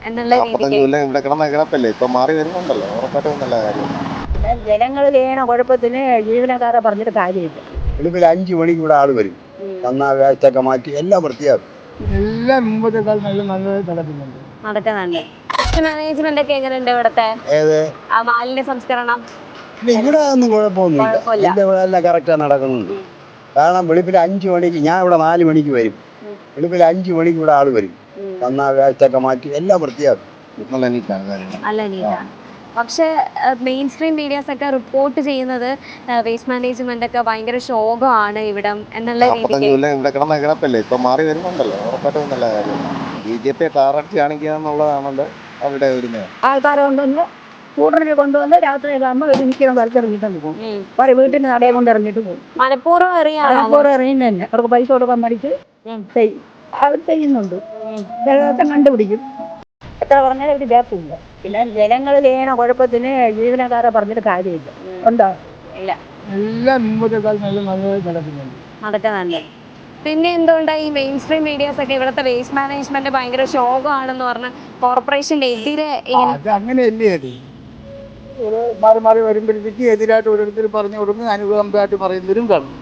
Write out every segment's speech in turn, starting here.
എന്നുള്ള രീതിക്ക് ഇവിടെ കിടന്ന കിടപ്പല്ലേ ഇപ്പൊ മാറി വരുന്നുണ്ടല്ലോ, ഉറപ്പായിട്ടും നല്ല കാര്യം. ജനങ്ങൾ ചെയ്യണ കുഴപ്പത്തിന് ജീവനക്കാരെ പറഞ്ഞിട്ട് കാര്യമില്ല. വെളുപ്പിൽ 5 മണിക്ക് ഇവിടെ ആള് വരും, നന്നാ വേസ്റ്റൊക്കെ മാറ്റി എല്ലാം വൃത്തിയാക്കും. എല്ലാം മുമ്പത്തെക്കാൾ നല്ലതായി നടക്കുന്നുണ്ട്. മാനേജ്മെന്റ് ഒക്കെ എങ്ങനെയുണ്ട് ഇവിടത്തെ? ഏത് മാലിന്യ സംസ്കരണം ഇവിടെ ഒന്നും കുഴപ്പമൊന്നുമില്ല, ഇവിടെ എല്ലാം കറക്റ്റാ നടക്കുന്നുണ്ട്. കാരണം വെളുപ്പിൽ 5 മണിക്ക്, ഞാൻ ഇവിടെ 4 മണിക്ക് വരും, വെളുപ്പിൽ 5 മണിക്ക് ഇവിടെ ആള് വരും, നന്നാ വേസ്റ്റൊക്കെ മാറ്റി എല്ലാം വൃത്തിയാക്കും. നല്ല നീറ്റാണ് കാര്യങ്ങൾ. നല്ല നീറ്റാണ്. പക്ഷെ മെയിൻ സ്ട്രീം മീഡിയാസ് ഒക്കെ റിപ്പോർട്ട് ചെയ്യുന്നത് വേസ്റ്റ് മാനേജ്മെന്റ് ഒക്കെ ഭയങ്കര ശോകമാണ് ഇവിടം എന്നുള്ള രീതിക്ക്. ഇവിടെ കിടന്ന കിടപ്പല്ലേ ഇപ്പൊ മാറി വരുന്നുണ്ടല്ലോ, ഉറപ്പായിട്ടും നല്ല കാര്യം. BJP ടാർഗറ്റ് കാണിക്കാന്നുള്ളതാണല്ലോ അവരുടെ ഒരു ആൾക്കാരെ കൊണ്ടുവന്ന് സ്കൂട്ടറിൽ കൊണ്ടുവന്ന് രാത്രിയൊക്കെ ആകുമ്പോൾ ഒരു നിൽക്കുന്ന സ്ഥലത്ത് ഇറങ്ങിയിട്ടുണ്ട് പോകും. പറയും വീട്ടിൽ നിന്ന് നടയെ കൊണ്ട് ഇറങ്ങിയിട്ട് പോകും. മനഃപൂർവ്വം ഇറങ്ങി തന്നെ അവർക്ക് പൈസ കൊടുക്കാൻ മടിച്ച് അവർ ചെയ്യുന്നുണ്ട്. വെള്ളത്തെ കണ്ടുപിടിക്കും, എത്ര പറഞ്ഞാലും ഒരു ഗ്യാപ്പില്ല. പിന്നെ ജനങ്ങൾ ചെയ്യണ കുഴപ്പത്തിന് ജീവനക്കാരെ പറഞ്ഞിട്ട് കാര്യമില്ല. ഉണ്ടോ? ഇല്ല. എല്ലാം മുമ്പത്തെക്കാൾ നല്ലതായി നടക്കുന്നുണ്ട്. പിന്നെ എന്തുകൊണ്ടാണ് ഈ മെയിൻ സ്ട്രീം മീഡിയാസ് ഒക്കെ ഇവിടുത്തെ വേസ്റ്റ് മാനേജ്മെന്റ് ഭയങ്കര ശോകമാണെന്ന് പറഞ്ഞ് കോർപ്പറേഷന്റെ എതിരെ അത് അങ്ങനെയല്ലേ? അത് മാറി മാറി വരുമ്പോഴത്തേക്ക് എതിരായിട്ട് ഓരോരുത്തർ പറഞ്ഞു കൊടുക്കും, അനുകൂലമായിട്ട് പറയുന്നവരും കാണും.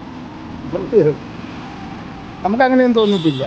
നമുക്ക് അങ്ങനെയൊന്നും തോന്നിയിട്ടില്ല.